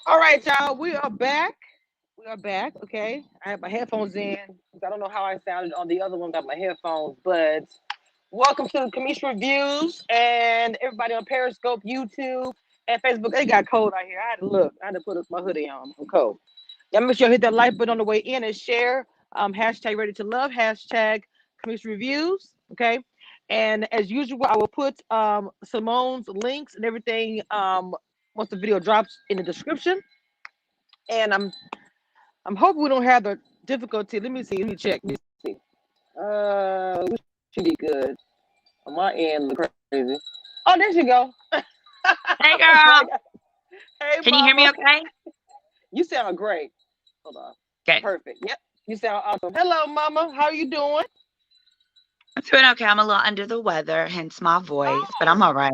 All right, y'all. We are back. We are back. Okay. I have my headphones in. I don't know how I sounded on the other one without my headphones, but welcome to the Commission Reviews and everybody on Periscope, YouTube, and Facebook. They got cold out here. I had to look. I had to put my hoodie on. I'm cold. Y'all make sure you hit that like button on the way in and share. Hashtag ready to love. Hashtag Commission Reviews. Okay. And as usual, I will put Simone's links and everything once the video drops in the description. And I'm hoping we don't have the difficulty. Let me see. Let me check. Let me see. We should be good. On my end, look crazy. Oh, there you go. I'm Hey, sorry. girl. Hey, Can you mama. hear me okay? You sound great. Hold on. Okay. Perfect. Yep. You sound awesome. Hello, mama. How are you doing? I'm doing okay. I'm a little under the weather, hence my voice, but I'm Oh, all right.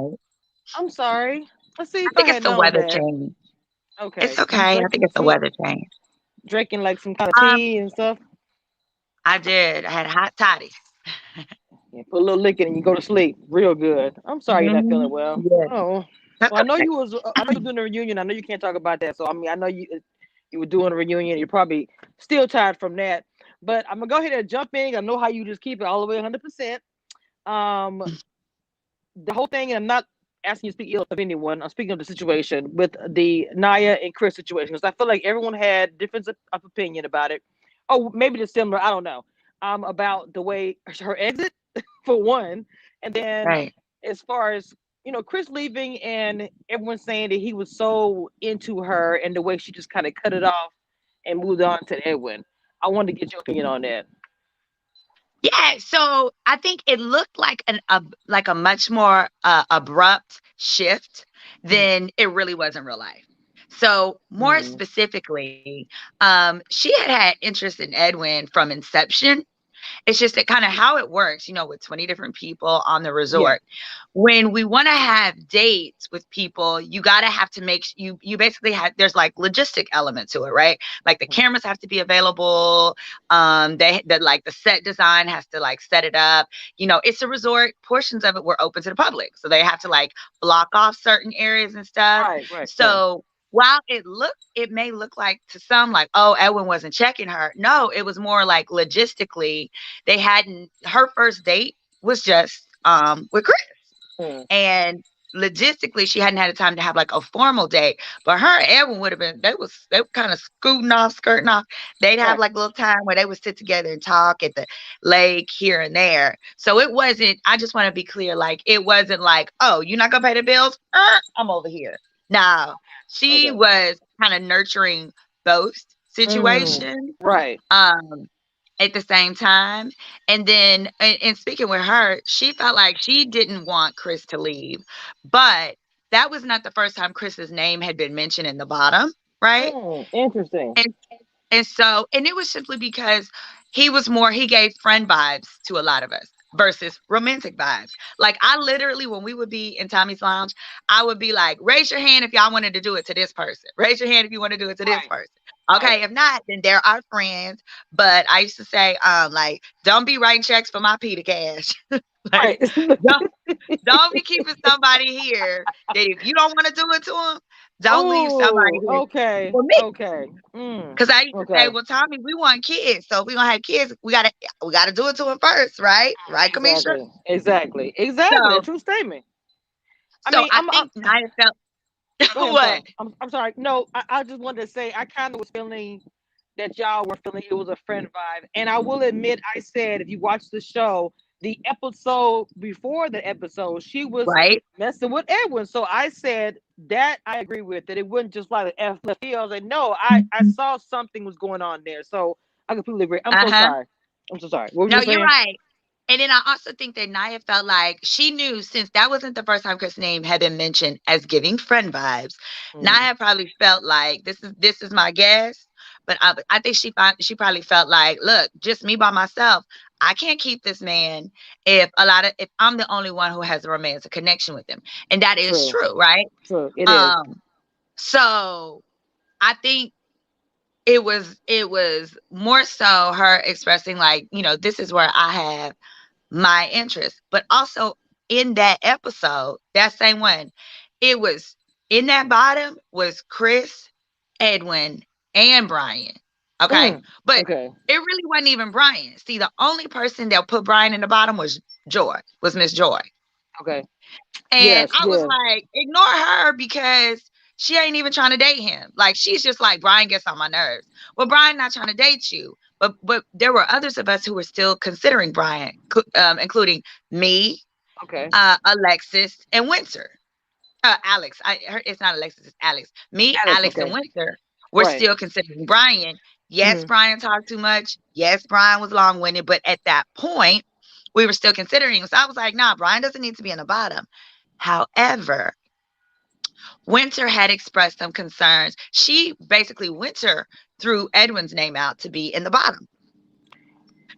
I'm sorry. Let's see I if I think it's had the known weather that. change. It's Okay. You okay. I think drinking it's the tea? weather change. Drinking like some kind of Um, tea and stuff? I did. I had hot toddies. Yeah, put a little lick in and you go to sleep. Real good. I'm sorry you're not Hmm. feeling well. Yeah, Oh. that's Well, I know okay. you was. I know you're doing a reunion. I know you can't talk about that. So I mean, I know you were doing a reunion. You're probably still tired from that. But I'm gonna go ahead and jump in. I know how you just keep it all the way 100%. Um, the whole thing, and I'm not asking you to speak ill of anyone. I'm speaking of the situation with the Naya and Chris situation because I feel like everyone had difference of opinion about it. Oh, maybe just similar. I don't know. About the way her exit for one, and then Right. as far as Chris leaving and everyone saying that he was so into her and the way she just kind of cut it off and moved on to Edwin. I wanted to get your opinion on that. Yeah, so I think it looked like like a much more abrupt shift Mm, than it really was in real life. So more mm, specifically, she had interest in Edwin from inception. It's just that kind of how it works, with 20 different people on the yeah. resort. When we want to have dates with people, you got to have to you basically have, there's like logistic element to it, right? Like the Mm, cameras have to be available. Like the set design has to like set it up. It's a resort. Portions of it were open to the public. So they have to like block off certain areas and stuff. right, right, right. So while it may look like to some like, oh, Edwin wasn't checking her. No, it was more like logistically, they hadn't, her first date was just with Chris. Mm, And logistically, she hadn't had a time to have like a formal date. But her and Edwin would have been, they were kind of scooting off, skirting off. They'd have right. like a little time where they would sit together and talk at the lake here and there. So it wasn't, I just want to be clear, like it wasn't like, oh, you're not gonna pay the bills? I'm over here. No. She Okay. was kind of nurturing both Mm, situations. right. Um at the same time. And then, and speaking with her, she felt like she didn't want Chris to leave, but that was not the first time Chris's name had been mentioned in the bottom, right? Interesting. And and it was simply because he gave friend vibes to a lot of us versus romantic vibes. Like I literally, when we would be in Tommy's Lounge, I would be like, raise your hand if y'all wanted to do it to this person. Raise your hand if you want to do it to this Right, person. right, Okay, if not, then they're our friends. But I used to say, like, don't be writing checks for my Peter cash. Like, right. don't don't be keeping somebody here that if you don't want to do it to them, don't leave somebody Oh, here okay, for me. okay. Cause I used to say, Okay. well, Tommy, we want kids, so if we gonna have kids, we gotta do it to him first, right? Right, Commissioner? Exactly, exactly, exactly. A So true statement. I so mean, I think Naya felt go ahead. I'm sorry. what? I'm sorry. No, I just wanted to say I kind of was feeling that y'all were feeling it was a friend vibe, and I will admit I said if you watch the show, the episode before the episode, she was Right? messing with Edwin. So I said that I agree with that. It wasn't just like F left field. I was like, no, I saw something was going on there. So I completely agree. I'm so Uh-huh. sorry. I'm so sorry. What were No, you you're saying? right. And then I also think that Naya felt like she knew, since that wasn't the first time Chris' name had been mentioned as giving friend vibes. Mm, Naya probably felt like this is my guess, but I think she probably felt like, look, just me by myself, I can't keep this man if I'm the only one who has a romantic connection with him, and that is true, true, right? true. It is. Um, so I think it was more so her expressing like, this is where I have my interest. But also in that episode, that same one, it was in that bottom was Chris, Edwin, and Brian. Okay. Mm. But Okay. it really wasn't even Brian. See, the only person that put Brian in the bottom was Joy, was Miss Joy. Okay. And Yes. I was Yeah. like, ignore her because she ain't even trying to date him. Like she's just like, Brian gets on my nerves. Well, Brian not trying to date you. But there were others of us who were still considering Brian, including me, Okay. Alexis, and Winter. Alex. It's not Alexis, it's Alex. Me, Alex. Alex, and Okay. Winter were Right. still considering Brian. Yes, Hmm. Brian talked too much. Yes, Brian was long winded. But at that point, we were still considering him. So I was like, nah, Brian doesn't need to be in the bottom. However, Winter had expressed some concerns. She basically, Winter threw Edwin's name out to be in the bottom.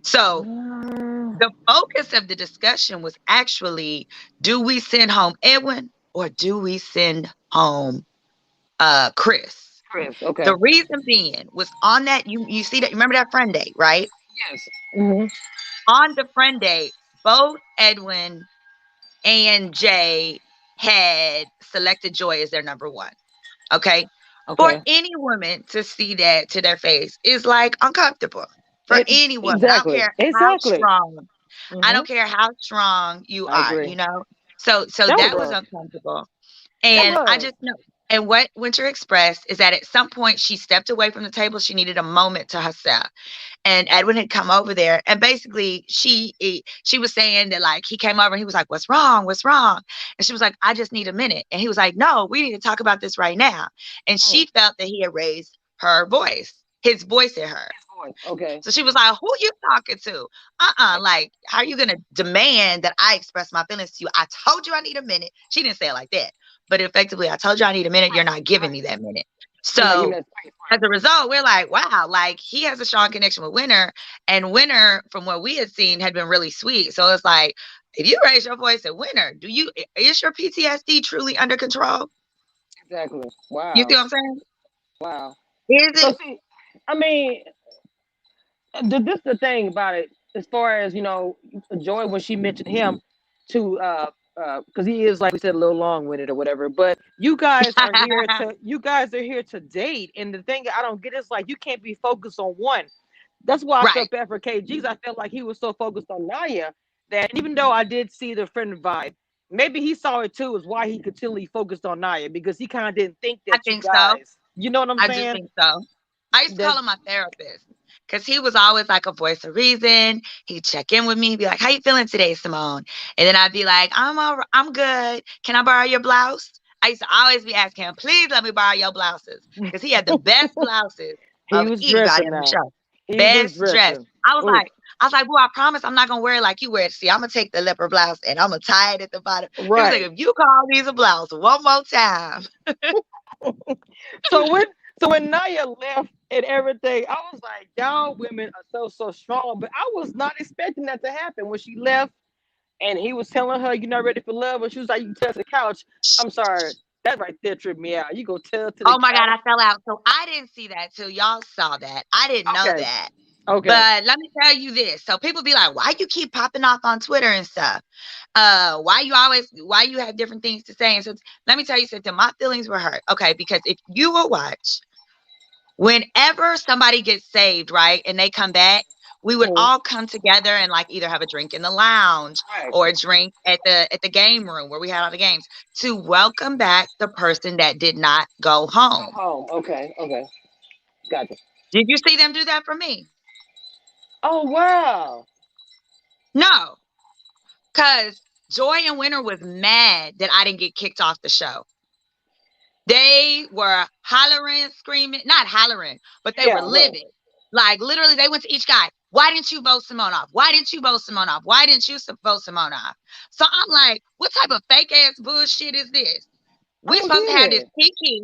So the focus of the discussion was actually, do we send home Edwin or do we send home Chris? Chris. Okay. The reason being was on that, you see that, you remember that friend date, right? Yes. Hmm. On the friend date, both Edwin and Jay had selected Joy as their number one. Okay. For Okay. any woman to see that to their face is like uncomfortable. For It, any woman. I don't exactly. care how Exactly. strong. I Hmm. don't care how strong you I are, agree. you know? So That was that was rough. uncomfortable. That And I was. just know, and what Winter expressed is that at some point she stepped away from the table. She needed a moment to herself. And Edwin had come over there, and basically she was saying that like he came over and he was like, "What's wrong? What's wrong?" And she was like, "I just need a minute." And he was like, "No, we need to talk about this right now." And Mm. she felt that he had raised her voice, his voice at her. His voice. Okay. So she was like, "Who you talking to? Like, how are you gonna demand that I express my feelings to you? I told you I need a minute." She didn't say it like that, but effectively, I told you I need a minute. You're not Right. giving me that minute. You're not giving So that space. as a result, we're like, wow, like he has a strong connection with Winter, and Winter, from what we had seen, had been really sweet. So it's like, if you raise your voice at Winter, is your PTSD truly under control? Exactly. You see Wow. what I'm saying? Wow. Is So it? see, I mean, this the thing about it. As far as Joy when she mentioned him to because he is like we said a little long winded or whatever. But you guys are here to date, and the thing I don't get is like you can't be focused on one. That's why I Right. felt bad for KG's. I felt like he was so focused on Naya that even though I did see the friend vibe, maybe he saw it too. Is why he continually focused on Naya because he kind of didn't think I that you think so. guys. You know what I'm I do saying? think so. I used to That call him my therapist because he was always like a voice of reason. He'd check in with me, be like, "How you feeling today, Simone?" And then I'd be like, I'm good. Can I borrow your blouse?" I used to always be asking him, "Please let me borrow your blouses," because he had the best blouses he of was anybody dressing on the now. show. He was Best dress. dressing. I was Oof. like, "Boy, I promise I'm not gonna wear it like you wear it. See, I'm gonna take the leopard blouse and I'm gonna tie it at the bottom." He was like, Right. "If you call these a blouse one more time." So when Naya left and everything, I was like, y'all women are so strong. But I was not expecting that to happen when she left and he was telling her you're not ready for love, and she was like, you can tell to the couch. I'm sorry, that right there tripped me out. You go tell to the Oh my God, couch. I fell out. So I didn't see that till y'all saw that. I didn't know Okay, that. okay. But let me tell you this. So people be like, why you keep popping off on Twitter and stuff? Why you have different things to say? And so let me tell you something. My feelings were hurt. Okay, because if you will watch, whenever somebody gets saved, right, and they come back, we would Mhm. all come together and like either have a drink in the lounge Right. or a drink at the game room where we had all the games to welcome back the person that did not go Go home. home. Okay, okay. Gotcha. Did you see them do that for me? Oh wow. No, because Joy and Winter was mad that I didn't get kicked off the show. They were hollering, screaming, not hollering, but they were Yeah, right. livid. Like literally, they went to each guy. Why didn't you vote Simone off? Why didn't you vote Simone off? Why didn't you vote Simone off? So I'm like, what type of fake ass bullshit is this? I We don't supposed to get have this it. kiki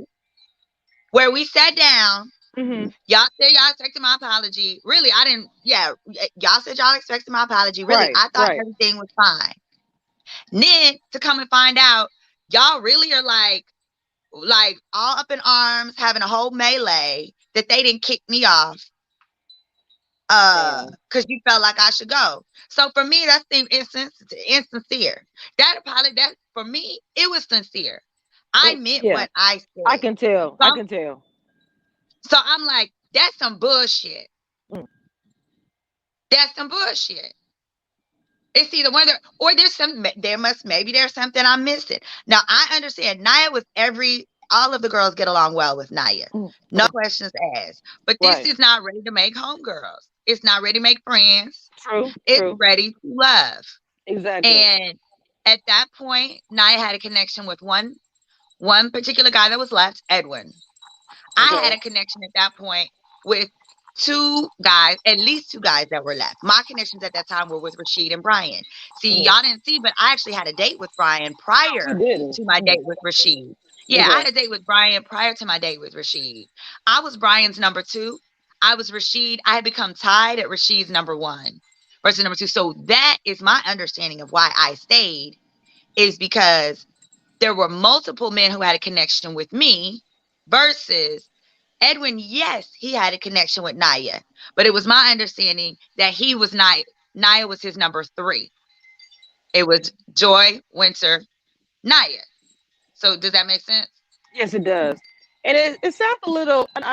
where we sat down. Hmm. Y'all said y'all expected my apology. Really, I didn't. Yeah, y'all said y'all expected my apology. Really, Right, I thought right. everything was fine. Then to come and find out, y'all really are like all up in arms, having a whole melee that they didn't kick me off Damn. because you felt like I should go. So for me, that seemed insincere. That apology, that for me, it was sincere. I meant Yeah, what I I said. can tell. I Some can tell. So I'm like, that's some bullshit. Mm. That's some bullshit. It's either one of the, or maybe there's something I'm missing. Now I understand Naya with all of the girls get along well with Naya. Mm. No questions asked. But this Right. is not ready to make homegirls. It's not ready to make friends. True. It's True. ready to love. Exactly. And at that point, Naya had a connection with one particular guy that was left, Edwin. I had Okay. a connection at that point with two guys, at least two guys that were left. My connections at that time were with Rashid and Brian. See, Mm. y'all didn't see, but I actually had a date with Brian We prior didn't. to my Mm. date with Rashid. Yeah, I Okay. had a date with Brian prior to my date with Rashid. I was Brian's number two. I was Rashid. I had become tied at Rashid's number one versus number two. So that is my understanding of why I stayed, is because there were multiple men who had a connection with me versus Edwin. Yes, he had a connection with Naya, but it was my understanding that he was not, Naya was his number three. It was Joy, Winter, Naya. So does that make sense? Yes, it does. And it sounds a little. And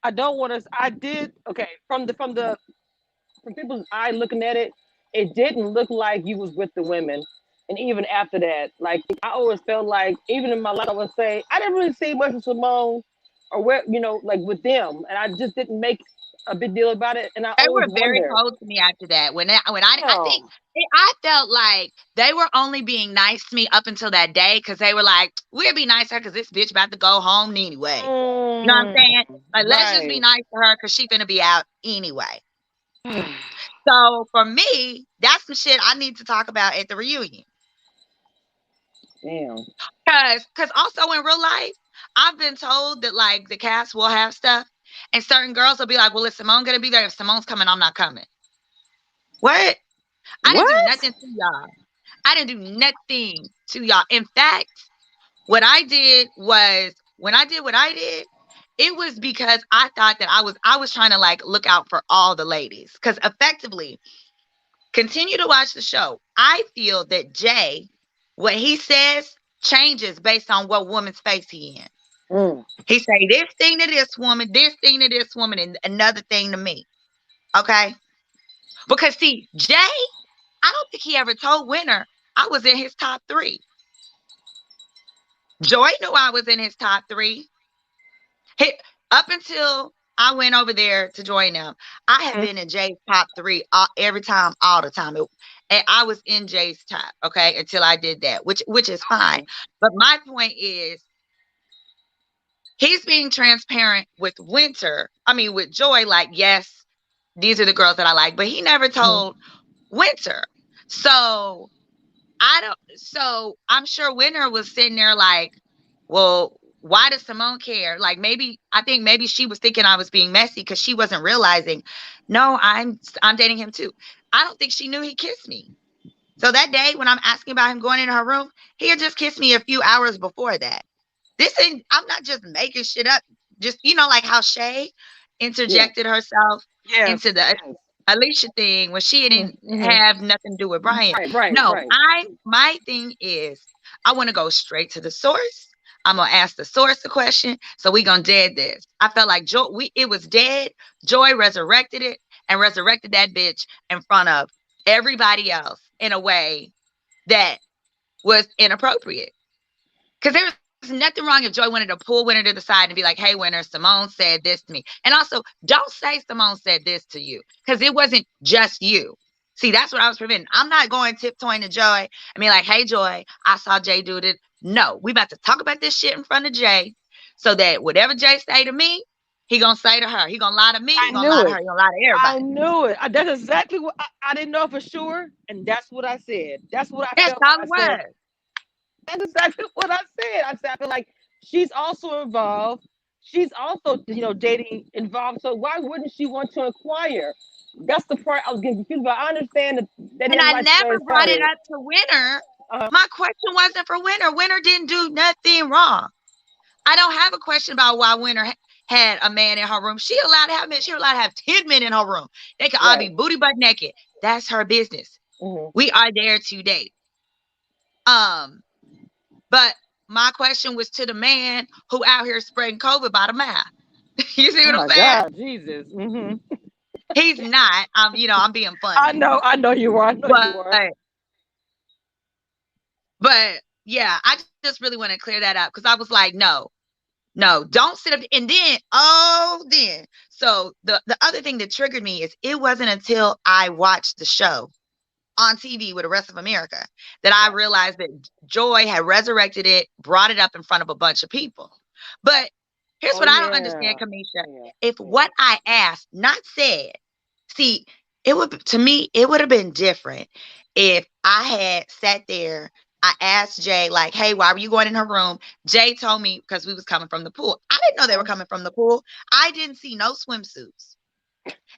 I don't want to. I did. Okay. From people's eye looking at it, it didn't look like you was with the women. And even after that, like I always felt like, even in my life, I would say I didn't really see much of Simone, or where like with them, and I just didn't make a big deal about it. And I They always were very wonder, cold to me after that. I think damn, I felt like they were only being nice to me up until that day, because they were like, we'll be nice to her because this bitch about to go home anyway. You know what I'm mm, saying? Like, let's just be right, nice to her because she finna be out anyway. So for me, that's some shit I need to talk about at the reunion. damn, Cause also in real life, I've been told that like the cast will have stuff, and certain girls will be like, well, is Simone gonna be there? If Simone's coming, I'm not coming. What? I didn't do what? nothing to y'all. I didn't do nothing to y'all. In fact, what I did was, when I did what I did, it was because I thought that I was trying to like look out for all the ladies. Cause effectively, continue to watch the show. I feel that Jay, what he says changes based on what woman's face he in. Mm. He say this thing to this thing to this woman, and another thing to me. Okay? Because see, Jay, I don't think he ever told Winner I was in his top three. Joy knew I was in his top three. He, up until I went over there to join them, I had Mm. been in Jay's top three every time, all the time. And I was in Jay's top, okay, until I did that, which is fine. Okay. But my point is, he's being transparent with Winter. I mean, with Joy, like, yes, these are the girls that I like, but he never Mm. told Winter. So so I'm sure Winter was sitting there like, well, why does Simone care? Like, I think maybe she was thinking I was being messy because she wasn't realizing, no, I'm dating him too. I don't think she knew he kissed me. So that day when I'm asking about him going into her room, he had just kissed me a few hours before that. This ain't, I'm not just making shit up. Just, like how Shay Yeah. interjected herself Yes. into the Yes. Alicia thing when she Hmm. didn't Hmm. have nothing to do with Brian. Right. Right. No, Right. my thing is, I want to go straight to the source. I'm gonna ask the source the question. So we gonna dead this. I felt like it was dead. Joy resurrected it, and resurrected that bitch in front of everybody else in a way that was inappropriate. Because there was nothing wrong if Joy wanted to pull Winter to the side and be like, hey, Winter, Simone said this to me. And also, don't say Simone said this to you, because it wasn't just you. See, that's what I was preventing. I'm not going tiptoeing to Joy and be like, hey, Joy, I saw Jay do it. No, we about to talk about this shit in front of Jay, so that whatever Jay say to me, he gonna say to her. He gonna lie to me. He I gonna lie knew to it. her. He gonna lie to I everybody. knew it. That's exactly what I didn't know for sure, and that's what I said. That's what I That's felt all like. it I said was. that's exactly what I said. I said I feel like she's also involved. She's also dating involved. So why wouldn't she want to inquire? That's the part I was getting confused about. I understand that they And didn't I like the way never it brought it sounded. up to Winter. Uh, My question wasn't for Winter. Winter didn't do nothing wrong. I don't have a question about why Winter had a man in her room. She allowed to have men. She allowed to have 10 men in her room. They could all be right. booty butt naked. That's her business. Hmm. We are there to date. Um, but my question was to the man who out here spreading COVID by the mouth. You see Oh what I'm my saying? God, Jesus. He's not. I'm being I funny. know, I know you are. I know you But are. but yeah, I just really want to clear that up because I was like, no, don't sit up. And then, so the other thing that triggered me is it wasn't until I watched the show on TV with the rest of America that I Yeah. realized that Joy had resurrected it, brought it up in front of a bunch of people. But here's Oh what I don't yeah. understand, Kamisha. Yeah. If Yeah. what I asked, not said, see, it would to me, it would have been different if I had sat there. I asked Jay, like, hey, why were you going in her room? Jay told me because we was coming from the pool. I didn't know they were coming from the pool. I didn't see no swimsuits.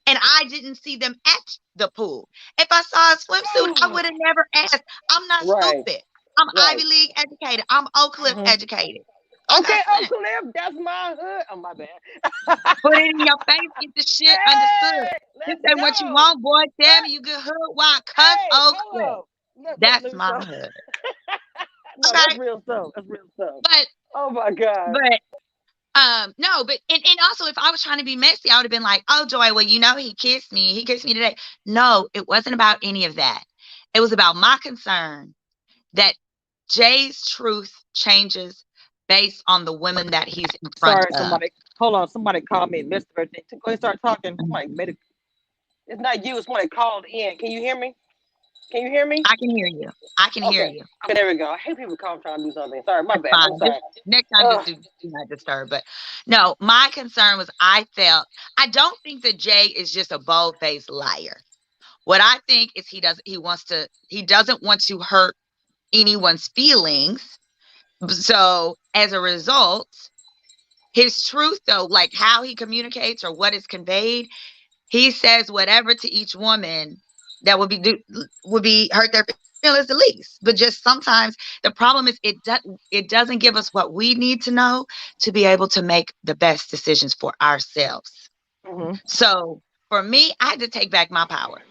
And I didn't see them at the pool. If I saw a swimsuit, I would have never asked. I'm not Right. stupid. I'm Right. Ivy League educated. I'm Oak Cliff hmm educated. I Okay, got Oak sense. Cliff, that's my hood. Oh my bad. Put it in your face, get the shit understood. Hey, This let's ain't what you go. want, boy. Tell What? me you get hood. Why? Cuss Hey, Oak hold Cliff. up. Look, That's let me my show. hood. No, that's Okay. real stuff. That's real stuff. But Oh my God. but no, but and also if I was trying to be messy, I would have been like, oh Joy, well, he kissed me. He kissed me today. No, it wasn't about any of that. It was about my concern that Jay's truth changes based on the women that he's in front Sorry, of. somebody. Hold on. Somebody called me and missed everything. Go ahead and start talking. Somebody made it. It's not you. It's somebody called in. Can you hear me? Can you hear me? I can hear you. I can hear Okay. you. Okay, there we go. I hate people call trying to do something. Sorry, my It's bad. I'm fine. Just sorry. next time, just Ugh. do not disturb. But no, my concern was I don't think that Jay is just a bold faced liar. What I think is he doesn't want to hurt anyone's feelings. So as a result, his truth though, like how he communicates or what is conveyed, he says whatever to each woman that would be hurt their feelings the least. But just sometimes the problem is it doesn't give us what we need to know to be able to make the best decisions for ourselves. hmm So for me, I had to take back my power.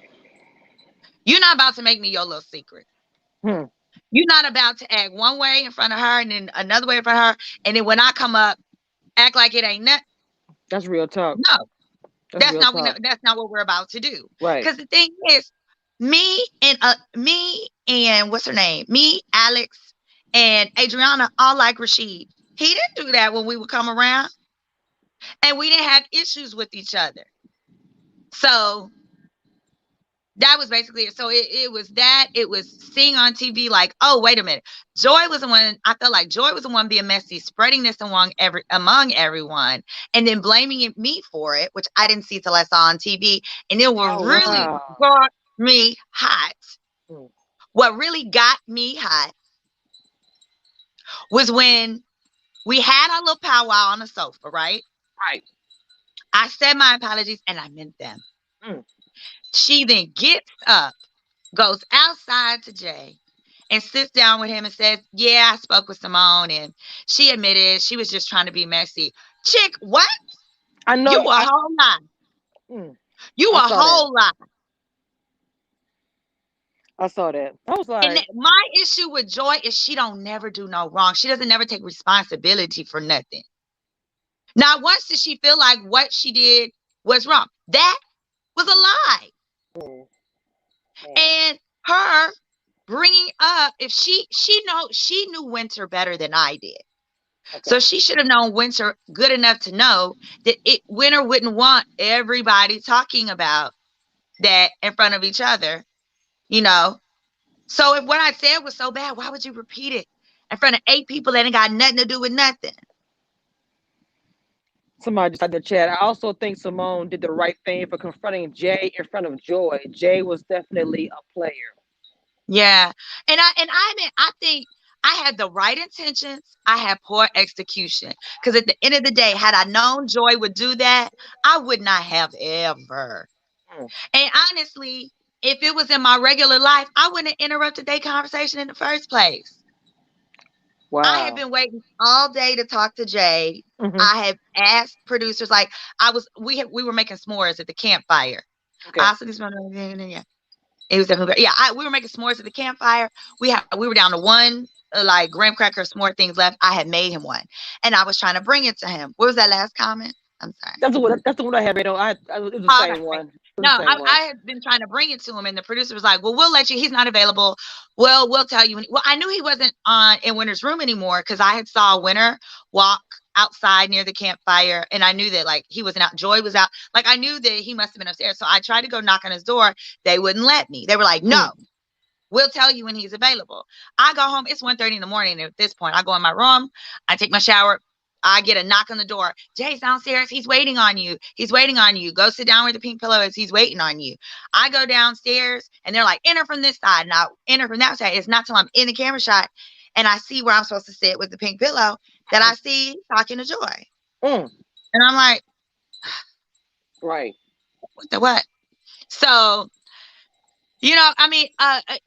You're not about to make me your little secret. Hmm. You're not about to act one way in front of her and then another way in front of her. And then when I come up, act like it ain't nothing. That's real talk. No, That's real talk. that's not what we're about to do. Right. Because the thing is, me and what's her name? Me, Alex, and Adriana all like Rashid. He didn't do that when we would come around, and we didn't have issues with each other. So that was basically it. So it was that. It was seeing on TV like, oh, wait a minute. Joy was the one, I felt like Joy was the one being messy, spreading this among everyone, and then blaming me for it, which I didn't see till I saw on TV. And it will Oh really wow. got me hot. Hmm. What really got me hot was when we had our little powwow on the sofa, right? Right. I said my apologies and I meant them. Mm. She then gets up, goes outside to Jay, and sits down with him and says, yeah, I spoke with Symone and she admitted she was just trying to be messy. Chick, what? I know. You a whole lie. Mm, You I a saw that. whole lie. I saw that. I was And like, my issue with Joy is she don't never do no wrong. She doesn't never take responsibility for nothing. Not once did she feel like what she did was wrong. That was a lie. mm, man. And her bringing up, if she knew Winter better than I did. So Okay. she should have known Winter good enough to know that Winter wouldn't want everybody talking about that in front of each other, you know. So if what I said was so bad, why would you repeat it in front of 8 people that ain't got nothing to do with nothing? Somebody just had the chat. I also think Simone did the right thing for confronting Jay in front of Joy. Jay was definitely a player. Yeah. I think I had the right intentions. I had poor execution. Because at the end of the day, had I known Joy would do that, I would not have ever. Mm, And honestly, if it was in my regular life, I wouldn't have interrupted their conversation in the first place. I had wow. been waiting all day to talk to Jay. hmm I had asked producers, like we were making s'mores at the campfire. Okay. I also just want to, yeah, it was definitely, yeah. We were making s'mores at the campfire. We were down to one like graham cracker s'more things left. I had made him one, and I was trying to bring it to him. What was that last comment? I'm sorry. That's the one I had, Rado. It was the Oh, same okay. one. It was No, the same I one. had been trying to bring it to him, and the producer was like, "Well, we'll let you. He's not available. Well, we'll tell you." Well, I knew he wasn't on in Winter's room anymore because I had saw Winter walk outside near the campfire, and I knew that like he wasn't out. Joy was out. Like I knew that he must have been upstairs. So I tried to go knock on his door. They wouldn't let me. They were like, Mm, "No, we'll tell you when he's available." I go home. It's 1:30 in the morning. And at this point, I go in my room. I take my shower. I get a knock on the door. Jay's downstairs. He's waiting on you. He's waiting on you. Go sit down where the pink pillow is. He's waiting on you. I go downstairs and they're like, enter from this side. And I enter from that side. It's not till I'm in the camera shot and I see where I'm supposed to sit with the pink pillow that I see talking to Joy. mm, And I'm like, right. what the what? So I mean,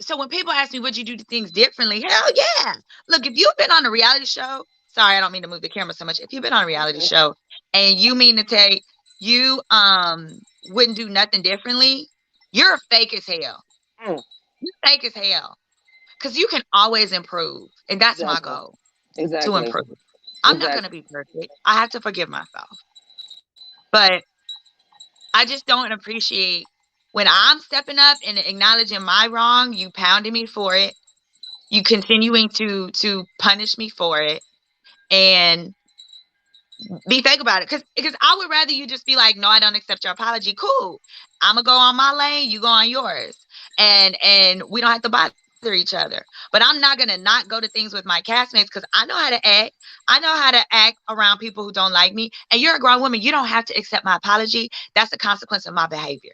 so when people ask me, would you do things differently? Hell yeah. Look, if you've been on a reality show, sorry, I don't mean to move the camera so much. If you've been on a reality Okay. show and you mean to say you wouldn't do nothing differently, you're fake as hell. Mm, You're fake as hell. Because you can always improve. And that's my exactly. goal, to Exactly. improve. I'm not gonna Exactly. be perfect. I have to forgive myself. But I just don't appreciate when I'm stepping up and acknowledging my wrong, you pounding me for it, you continuing to punish me for it, and be fake about it. Because I would rather you just be like, no, I don't accept your apology. Cool. I'm gonna go on my lane, you go on yours. And we don't have to bother each other. But I'm not gonna not go to things with my castmates because I know how to act. I know how to act around people who don't like me. And you're a grown woman. You don't have to accept my apology. That's a consequence of my behavior.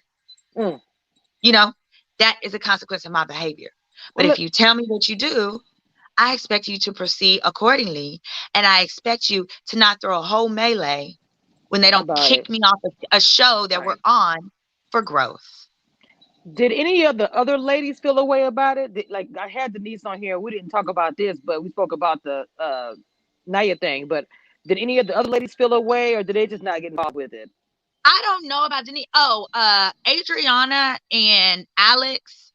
Mm. You know, that is a consequence of my behavior. But Well, if look, you tell me that you do, I expect you to proceed accordingly. And I expect you to not throw a whole melee when they don't about it. kick me off a show that we're Right. on for growth. Did any of the other ladies feel a way about it? Like I had Denise on here. We didn't talk about this, but we spoke about the Naya thing. But did any of the other ladies feel a way, or did they just not get involved with it? I don't know about Denise. Oh, Adriana and Alex,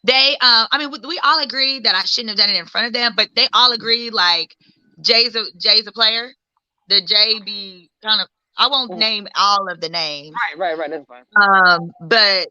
they, I mean, we all agreed that I shouldn't have done it in front of them, but they all agreed like Jay's a player. The J be kind of, I won't Mhm. name all of the names. Right, right, right. That's fine. But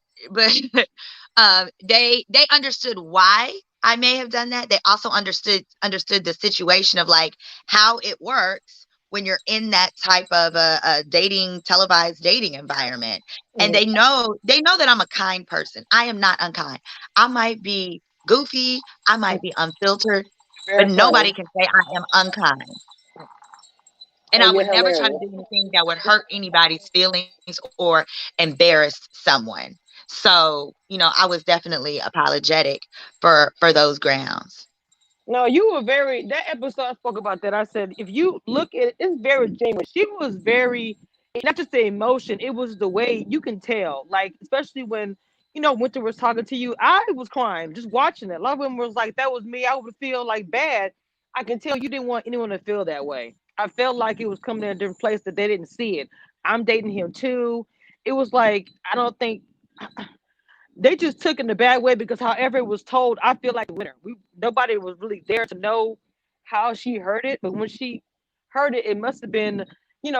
they understood why I may have done that. They also understood the situation of like how it works when you're in that type of a dating televised dating environment. And Hmm. they know that I'm a kind person. I am not unkind. I might be goofy, I might be unfiltered, but Very nobody funny. can say I am unkind. And And I you're would never try to hilarious. do anything that would hurt anybody's feelings or embarrass someone. So, I was definitely apologetic for those grounds. No, you were very. That episode I spoke about that. I said if you look at it, it's very genuine. She was very, not just the emotion. It was the way you can tell. Like especially when Winter was talking to you. I was crying just watching it. A lot of women was like, "That was me." I would feel like bad. I can tell you didn't want anyone to feel that way. I felt like it was coming in a different place that they didn't see it. I'm dating him too. It was like I don't think they just took it in a bad way because however it was told, I feel like winner. Nobody was really there to know how she heard it, but when she heard it, it must have been,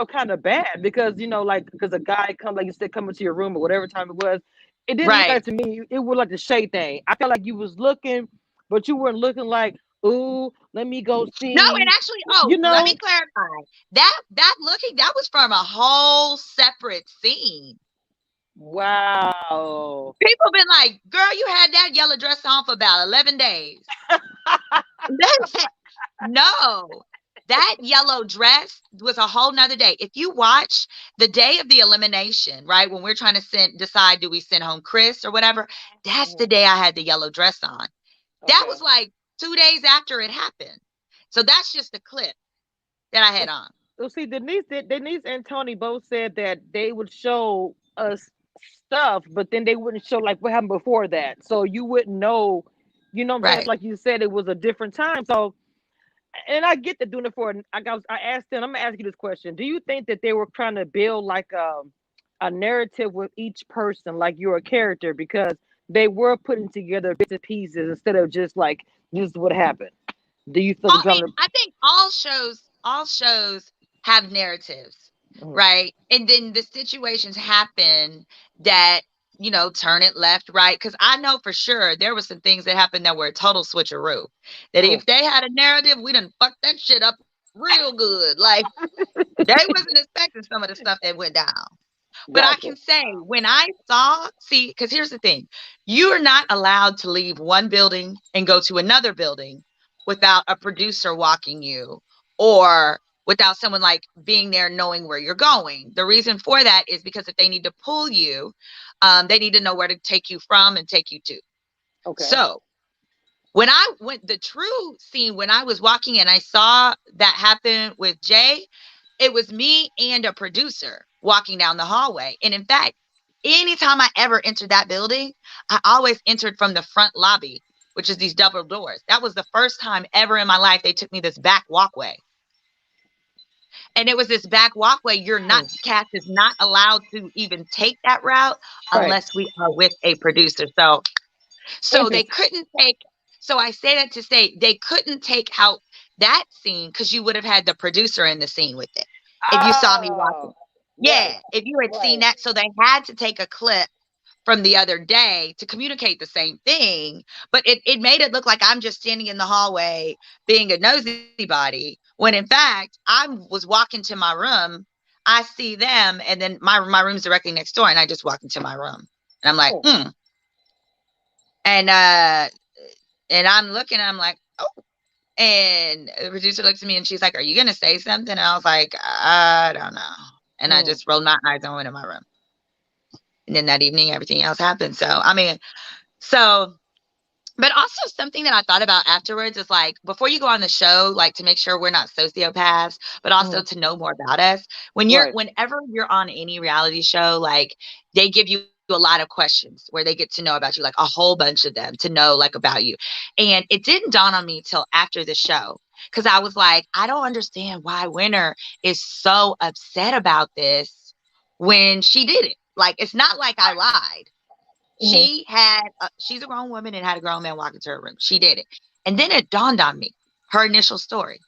kind of bad because like because a guy come like you said come into your room or whatever time it was, it didn't look Right. like to me. It was like the shade thing. I felt like you was looking, but you weren't looking like, ooh, let me go No, and see, actually, you let me know. clarify. That looking, that was from a whole separate scene. Wow. People been like, girl, you had that yellow dress on for about 11 days. No, that yellow dress was a whole nother day. If you watch the day of the elimination, right, when we're trying to decide do we send home Chris or whatever, that's the day I had the yellow dress on. That Okay. was like 2 days after it happened. So that's just a clip that I had on. Well, see, Denise and Tony both said that they would show us stuff, but then they wouldn't show like what happened before that, so you wouldn't know. You know what I'm saying? It's Right. like you said, it was a different time. So, and I get that doing it for. I asked them. I'm gonna ask you this question: do you think that they were trying to build like a narrative with each person, like you're a character, because they were putting together bits and pieces instead of just like this is what happened? Do you feel they're I trying mean, to? I think all shows have narratives. Mm. right? And then the situations happen that, turn it left, right? Because I know for sure there were some things that happened that were a total switcheroo. That Mm. if they had a narrative, we done fucked that shit up real good. Like they wasn't expecting some of the stuff that went down. But I can Gotcha. say when I saw, see, because here's the thing, you are not allowed to leave one building and go to another building without a producer walking you or without someone like being there knowing where you're going. The reason for that is because if they need to pull you, they need to know where to take you from and take you to. Okay. So when I went, the true scene, when I was walking and I saw that happen with Jay, it was me and a producer walking down the hallway. And in fact, anytime I ever entered that building, I always entered from the front lobby, which is these double doors. That was the first time ever in my life they took me this back walkway. And it was this back walkway. You're not, Mm. cast is not allowed to even take that route Right. unless we are with a producer. So they Interesting. couldn't take, so I say that to say they couldn't take out that scene because you would have had the producer in the scene with it. If you saw me Oh, watching. right, Yeah, if you had seen right. that. So they had to take a clip from the other day to communicate the same thing. But it made it look like I'm just standing in the hallway being a nosy body. When in fact, I was walking to my room. I see them, and then my room's directly next door, and I just walk into my room. And I'm like, Mm. hmm. And I'm looking, and I'm like, oh. And the producer looks at me and she's like, are you gonna say something? And I was like, I don't know. And I Mm. just rolled my eyes and went in my room. And then that evening, everything else happened. So I mean, so but also something that I thought about afterwards is like before you go on the show, like to make sure we're not sociopaths, but also Mm. to know more about us. Right. Whenever you're on any reality show, like they give you a lot of questions where they get to know about you, like a whole bunch of them to know like about you. And it didn't dawn on me till after the show. Cause I was like, I don't understand why Winter is so upset about this when she did it. Like it's not like I lied. Mm. She's a grown woman and had a grown man walk into her room. She did it. And then it dawned on me, her initial story.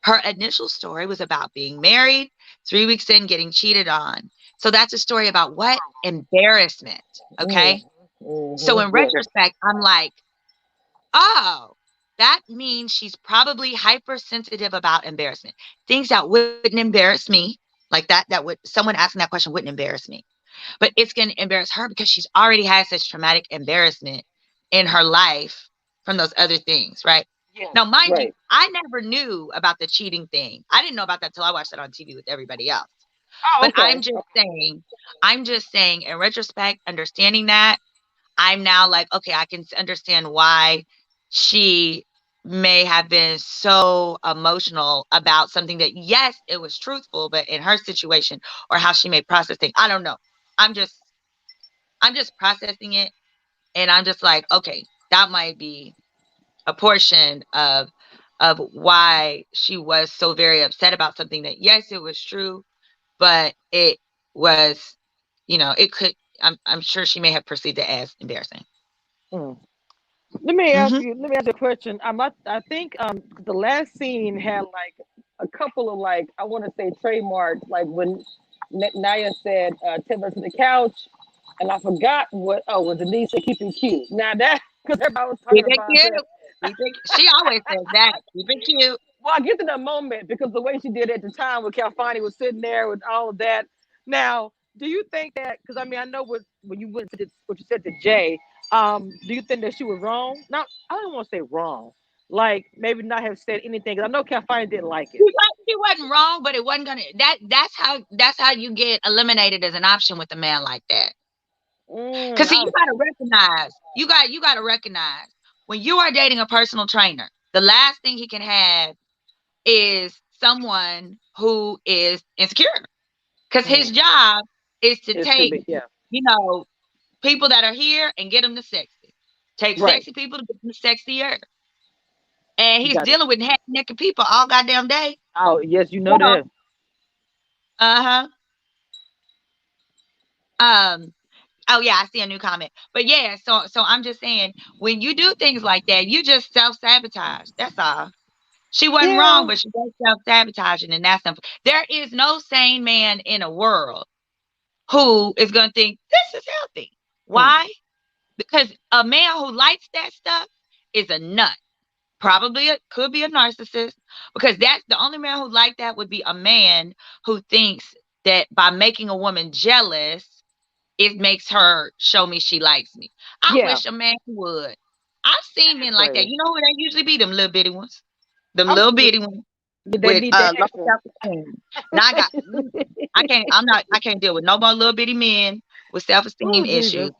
Her initial story was about being married, 3 weeks in, getting cheated on. So that's a story about what? Embarrassment. Mm. Okay. So Mm-hmm. in Yes. retrospect, I'm like, oh, that means she's probably hypersensitive about embarrassment. Things that wouldn't embarrass me, like that would someone asking that question wouldn't embarrass me. But it's going to embarrass her because she's already had such traumatic embarrassment in her life from those other things, right? Yes. Now, mind you, Right. I never knew about the cheating thing. I didn't know about that till I watched it on TV with everybody else. Oh, But okay. Okay. I'm just saying, in retrospect, understanding that, I'm now like, okay, I can understand why she may have been so emotional about something that, yes, it was truthful, but in her situation or how she may process things, I don't know. I'm just, I'm just processing it, and I'm just like, okay, that might be a portion of why she was so very upset about something that, yes, it was true, but it was, it could. I'm sure she may have perceived it as embarrassing. Mm. Let me ask Hmm. you. Let me ask you a question. I think the last scene had like a couple of like I want to say trademarks, like when Naya said, "Take her to the couch," and I forgot what. Oh, when Denise said, "Keep it cute." Now that because everybody was talking Keep it about cute. that. She always says that. Keep it cute. Well, I get to that moment because the way she did it at the time when Calfani was sitting there with all of that. Now, do you think that? Because I mean, I know when you went to what you said to Jay. Do you think that she was wrong? Not, I don't want to say wrong. Like maybe not have said anything. 'Cause I know Calfani didn't like it. She wasn't wrong, but it wasn't gonna. That's how you get eliminated as an option with a man like that. Mm, Because see, I, you got to recognize when you are dating a personal trainer, the last thing he can have is someone who is insecure. Because his mm, job is to it's to take, be yeah. you know, people that are here and get them to sexy. Take Right. sexy people to get them sexier. And You he's got it. dealing with naked people all goddamn day. Oh yes, you know So, that. uh-huh. Um, oh yeah, I see a new comment. But yeah, so I'm just saying, when you do things like that, you just self-sabotage. That's all. She wasn't wrong, Yeah. but she was self-sabotaging, and that's simple. There is no sane man in a world who is going to think this is healthy. Hmm. Why? Because a man who likes that stuff is a nut. Probably could be a narcissist, because that's the only man who like that would be a man who thinks that by making a woman jealous, it makes her show me she likes me. I Yeah. wish a man would. I've seen That's men like that. crazy. You know who they usually be? Them little bitty ones. Them I'm little bitty ones they with need that low extra. self-esteem. Now I can't deal with no more little bitty men with self-esteem Oh Jesus. issues.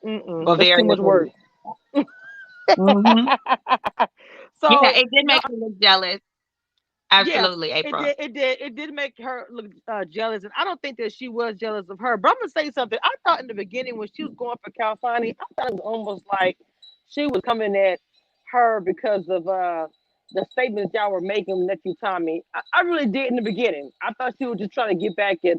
Mm-mm. For That's too various much work. reasons. Hmm. Yeah, So it did no, make me look jealous. yeah, Absolutely, it April. did. It did make her look jealous, and I don't think that she was jealous of her. But I'm gonna say something. I thought in the beginning when she was going for Calfani, I thought it was almost like she was coming at her because of the statements y'all were making, nephew Tommy. I really did in the beginning. I thought she was just trying to get back at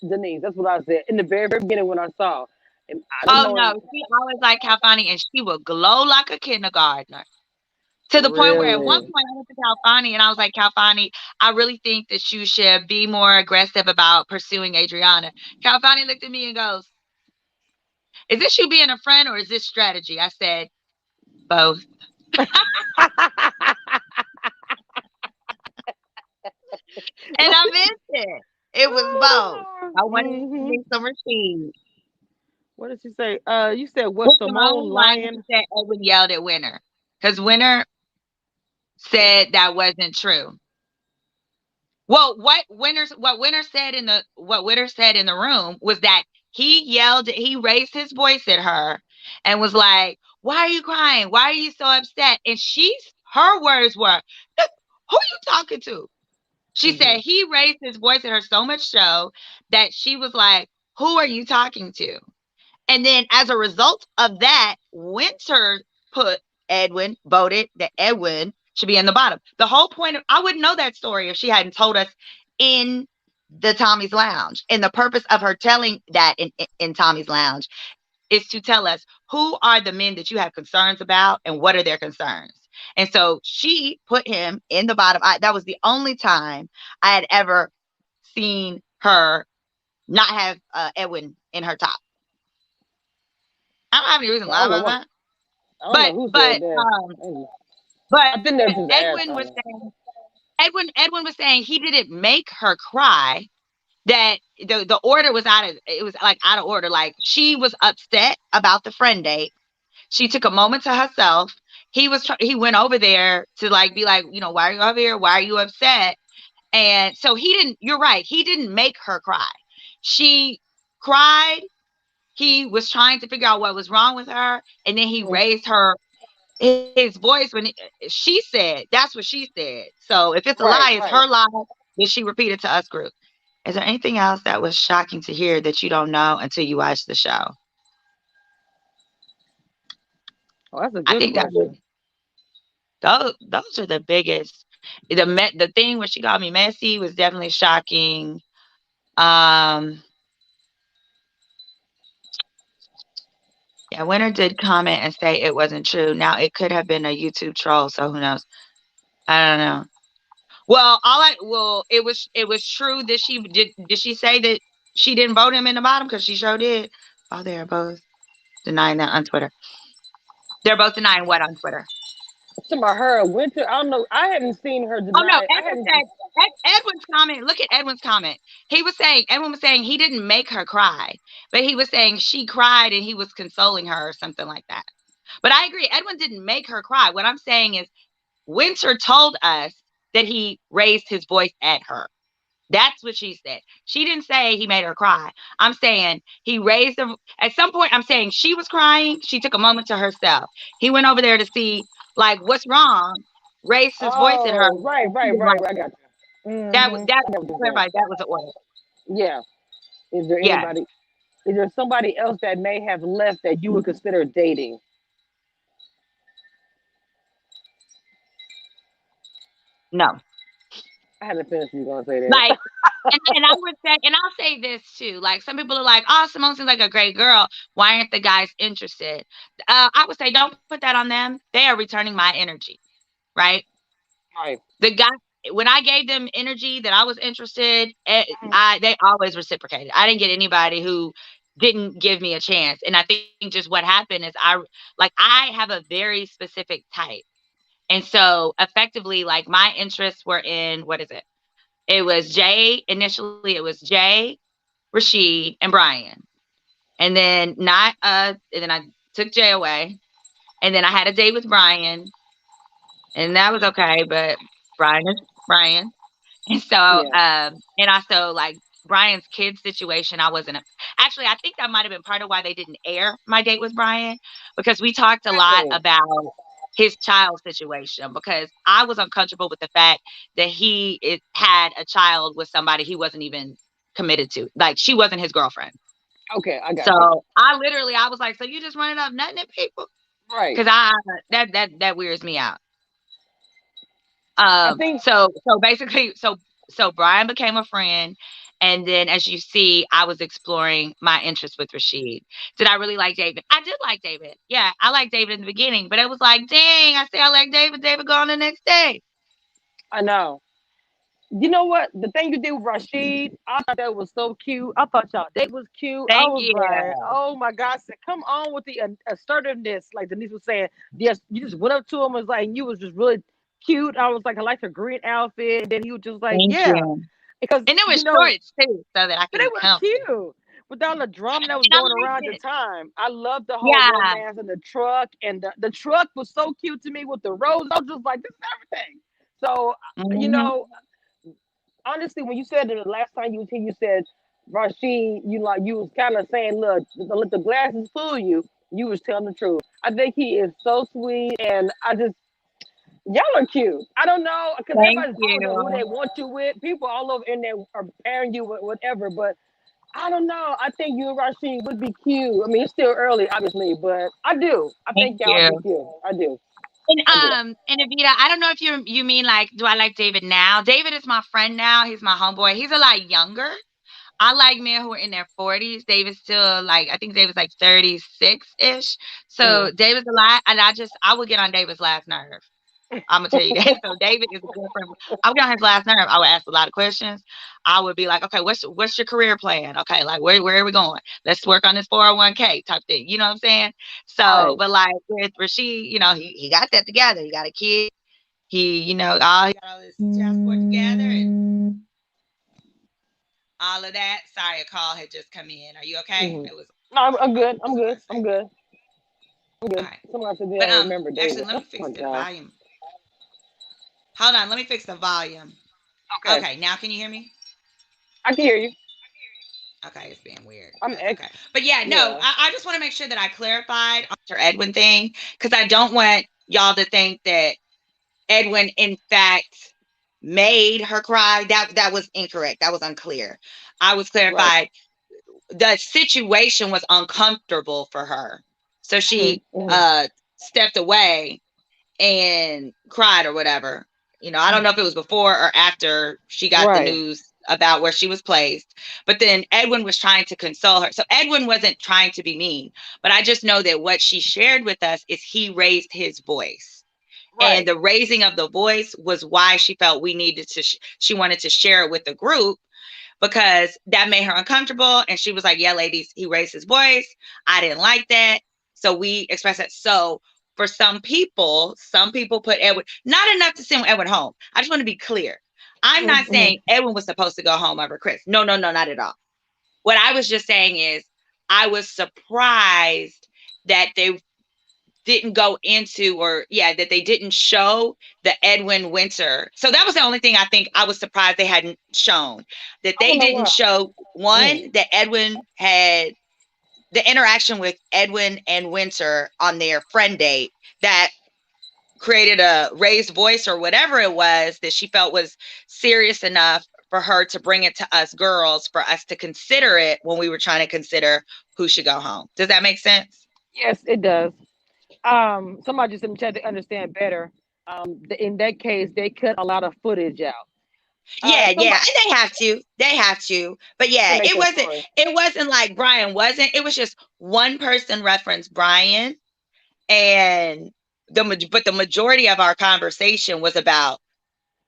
Denise. That's what I said in the very, very beginning when I saw. And I didn't Oh know no, she always liked Calfani, and she would glow like a kindergartner. To the point where at one really. point I went to Calfani and I was like, Calfani, I really think that you should be more aggressive about pursuing Adriana. Calfani looked at me and goes, is this you being a friend or is this strategy? I said, both. And I meant it. It was both. I wanted to Hmm. make some receipts. What did she say? You said what? With Simone Simone lying, she lying. said Edwin yelled at Winter. Because Winter said that wasn't true. Well, what Winter said in the room was that he raised his voice at her and was like, "Why are you crying? Why are you so upset?" And her words were, "Who are you talking to?" She said Hmm. he raised his voice at her so much so that she was like, "Who are you talking to?" And then as a result of that, Winter put voted that Edwin should be in the bottom. The whole point of I wouldn't know that story if she hadn't told us in the Tommy's Lounge. And the purpose of her telling that in Tommy's Lounge is to tell us who are the men that you have concerns about and what are their concerns. And so she put him in the bottom. That was the only time I had ever seen her not have Edwin in her top. I don't have any reason to I lie don't know about what. that. I don't know But who said but that. um I but think that's just Edwin was asshole. saying Edwin was saying he didn't make her cry. That the order was it was like out of order. Like she was upset about the friend date. She took a moment to herself. He went over there to like be like, why are you over here? Why are you upset? And so he didn't. You're right. He didn't make her cry. She cried. He was trying to figure out what was wrong with her, and then he Mm. raised his voice when she said, that's what she said. So if it's a lie, Right, it's right. her lie that she repeated to us group. Is there anything else that was shocking to hear that you don't know until you watch the show? Oh, that's a I good think that was question. those are the biggest. The thing where she called me messy was definitely shocking. Um, yeah, Winter did comment and say it wasn't true. Now it could have been a YouTube troll, so who knows? I don't know. It was true that she did she say that she didn't vote him in the bottom because she sure did. Oh, they're both denying that on Twitter. They're both denying what on Twitter? Talking about her winter. I don't know. I haven't seen her Oh no, deny. I Edwin haven't. said Edwin's comment. Look at Edwin's comment. Edwin was saying he didn't make her cry, but he was saying she cried and he was consoling her or something like that. But I agree, Edwin didn't make her cry. What I'm saying is Winter told us that he raised his voice at her. That's what she said. She didn't say he made her cry. I'm saying he raised her. At some point, I'm saying she was crying. She took a moment to herself. He went over there to see, like, what's wrong, raised his voice at her. Oh, right, She right, was right, like, right. I got you. that, Mm-hmm. that, I got what you're saying. clarify, that was the order. Yeah. Is there Yes. anybody? Is there somebody else that may have left that you would consider dating? No. I had a feeling you were gonna say that. Like, and I would say, and I'll say this too. Like, some people are like, "Oh, Simone seems like a great girl. Why aren't the guys interested?" I would say, don't put that on them. They are returning my energy, right? Right. The guy, when I gave them energy that I was interested, Mhm. they always reciprocated. I didn't get anybody who didn't give me a chance. And I think just what happened is I have a very specific type. And so effectively, like my interests were in what is it? It was Jay. Initially, it was Jay, Rashid, and Brian. And then not and then I took Jay away. And then I had a date with Brian, and that was okay, but Brian is Brian. And so, Yeah. and also like Brian's kid situation, I wasn't actually, I think that might have been part of why they didn't air my date with Brian, because we talked a lot Really? about his child situation, because I was uncomfortable with the fact that had a child with somebody he wasn't even committed to. Like she wasn't his girlfriend. Okay, I got you. So I was like, so you just running up nothing at people? Right. Cause that weirds me out. I think So basically, so Brian became a friend, and then as you see, I was exploring my interest with Rashid. Did I really like David? I did like David. Yeah, I liked David in the beginning, but it was like, dang, I say I like David. David gone the next day. I know. You know what? The thing you did with Rashid, I thought that was so cute. I thought y'all date was cute. I Thank was you. like, oh my God. I said, come on with the assertiveness. Like Denise was saying, yes, you just went up to him and was like, and you was just really cute. I was like, I like her green outfit. And then he was just like, Thank yeah. you. Because, And it was you know, shorts too, so that I but could it be was comfy. cute with all the drama that was And I going liked around at the it. time. I loved the whole Yeah. romance in the truck, and the truck was so cute to me with the roses. I was just like, this is everything. So, you Hmm. know, honestly, when you said it the last time you was here, you said Rashid, you was kind of saying, look, don't let the glasses fool you. You was telling the truth. I think he is so sweet, and y'all are cute. I don't know because Thank everybody's going with who they you. want you with. People all over in there are pairing you with whatever, but I don't know. I think you and Rashid would be cute. I mean, it's still early, obviously, but I do. I Thank think y'all would be you. cute. I do. I do. And Evita, I don't know if you mean like, do I like David now? David is my friend now. He's my homeboy. He's a lot younger. I like men who are in their 40s. David's still like, I think David's like 36-ish. Mhm. So David's a lot, and I would get on David's last nerve. I'm gonna tell you that. So David is a good friend. I would get on his last nerve. I would ask a lot of questions. I would be like, okay, what's your career plan? Okay, like where are we going? Let's work on this 401k type thing. You know what I'm saying? So, Right. but like with Rashid, he got that together. He got a kid. He got all his child support together and all of that. Sorry, a call had just come in. Are you okay? Hmm. It was No, I'm what good. was I'm somebody good. saying? I'm good. I'm good. Okay, Somebody said they but don't remember actually, David. let Oh me fix my the God. volume. Hold on, let me fix the volume. Okay. Okay, now can you hear me? I can hear you. Okay, it's being weird. I'm That's ex. okay. But yeah, no, Yeah. I just want to make sure that I clarified on your Edwin thing, because I don't want y'all to think that Edwin, in fact, made her cry. That was incorrect. That was unclear. I was Right. clarified. The situation was uncomfortable for her, so Hmm. she Hmm. stepped away and cried or whatever. I don't Hmm. know if it was before or after she got the Right. news about where she was placed. But then Edwin was trying to console her. So Edwin wasn't trying to be mean, but I just know that what she shared with us is he raised his voice. And Right. the raising of the voice was why she felt we needed to, she wanted to share it with the group, because that made her uncomfortable. And she was like, yeah, ladies, he raised his voice. I didn't like that. So we expressed that. So for some people put Edwin, not enough to send Edwin home. I just want to be clear. I'm Hmm. not Hmm. saying Edwin was supposed to go home over Chris. No, no, no, not at all. What I was just saying is I was surprised that they didn't go into, or yeah, that they didn't show the Edwin Winter. So that was the only thing I think I was surprised they hadn't shown. That I they don't know didn't why. show, Mm. one, that Edwin had the interaction with Edwin and Winter on their friend date that created a raised voice or whatever it was that she felt was serious enough for her to bring it to us girls, for us to consider it when we were trying to consider who should go home. Does that make sense? Yes, it does. Somebody just in the chat to understand better. In that case, they cut a lot of footage out. Yeah, yeah, Somebody and they have to. They have to. But to yeah, make it their wasn't story. it wasn't like Brian wasn't. It was just one person referenced Brian, and but the majority of our conversation was about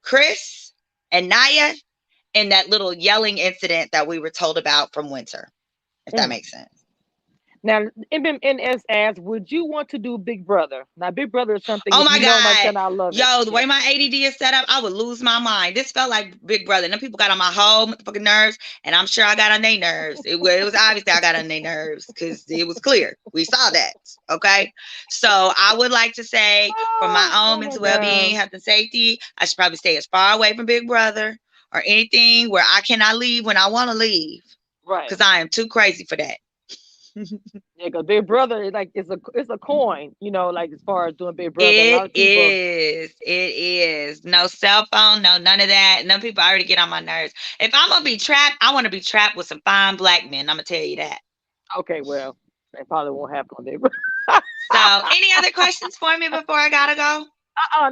Chris and Naya in that little yelling incident that we were told about from Winter, if that Mm. makes sense. Now, MMNS asks, would you want to do Big Brother? Now, Big Brother is something, Oh if my you know my God. channel, I love it. Yo, the Yeah. way my ADD is set up, I would lose my mind. This felt like Big Brother. And them people got on my whole motherfucking nerves, and I'm sure I got on their nerves. It was obviously I got on their nerves because it was clear. We saw that. Okay. So I would like to say, for my Oh, own oh my mental well being, God. health, and safety, I should probably stay as far away from Big Brother or anything where I cannot leave when I want to leave Right. because I am too crazy for that. Yeah, because Big Brother is like it's a coin, like as far as doing Big Brother. A lot It of people. is. It is. No cell phone, no none of that. None people already get on my nerves. If I'm gonna be trapped, I want to be trapped with some fine black men. I'm gonna tell you that. Okay, well, that probably won't happen on Big Brother. So, any other questions for me before I gotta go?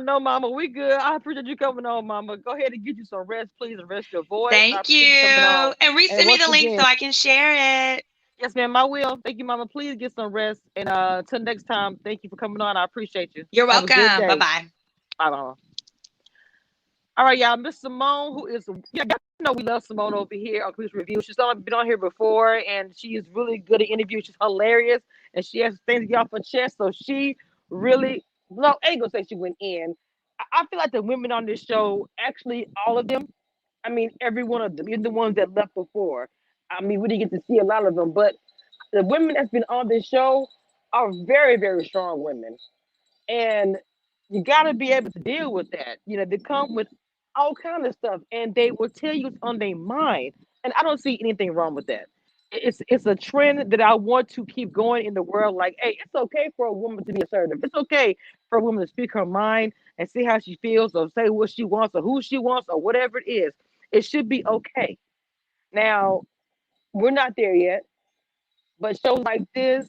No, Mama, we good. I appreciate you coming on, Mama. Go ahead and get you some rest, please, and rest your voice. I Thank appreciate you coming on. you. And And resend me once the link so again, I can share it. yes, ma'am, I will. Thank you, Mama. Please get some rest. And until next time, thank you for coming on. I appreciate you. You're Have a good welcome. Bye day. bye. Bye, Mama. All right, y'all. Miss Simone, who is, y'all know we love Simone over here on Cruise Review. She's been on here before, and she is really good at interviews. She's hilarious, and she has things to get off her chest. So she really, no, I ain't gonna say she went in. I feel like the women on this show, actually, all of them. I mean, every one of them, even the ones that left before. I mean, we didn't get to see a lot of them, but the women that's been on this show are very, very strong women. And you got to be able to deal with that. They come with all kind of stuff, and they will tell you it's on their mind. And I don't see anything wrong with that. It's a trend that I want to keep going in the world. Like, hey, it's okay for a woman to be assertive. It's okay for a woman to speak her mind and see how she feels, or say what she wants, or who she wants, or whatever it is. It should be okay. Now, we're not there yet, but shows like this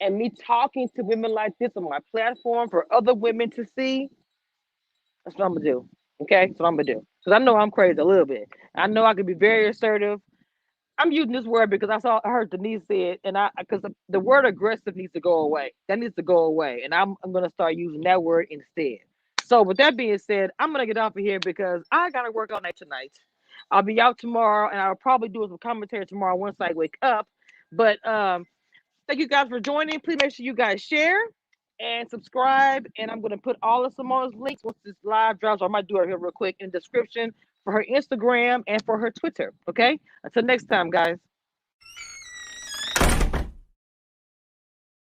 and me talking to women like this on my platform for other women to see, that's what I'm gonna do. Okay, that's what I'm gonna do. Because I know I'm crazy a little bit. I know I can be very assertive. I'm using this word because I heard Denise say it, and because the word aggressive needs to go away. That needs to go away, and I'm gonna start using that word instead. So with that being said, I'm gonna get off of here because I gotta work all night tonight. I'll be out tomorrow, and I'll probably do some commentary tomorrow once I wake up. But thank you guys for joining. Please make sure you guys share and subscribe. And I'm going to put all of Simone's links once this live drops. I might do it here real quick in the description for her Instagram and for her Twitter. Okay. Until next time, guys.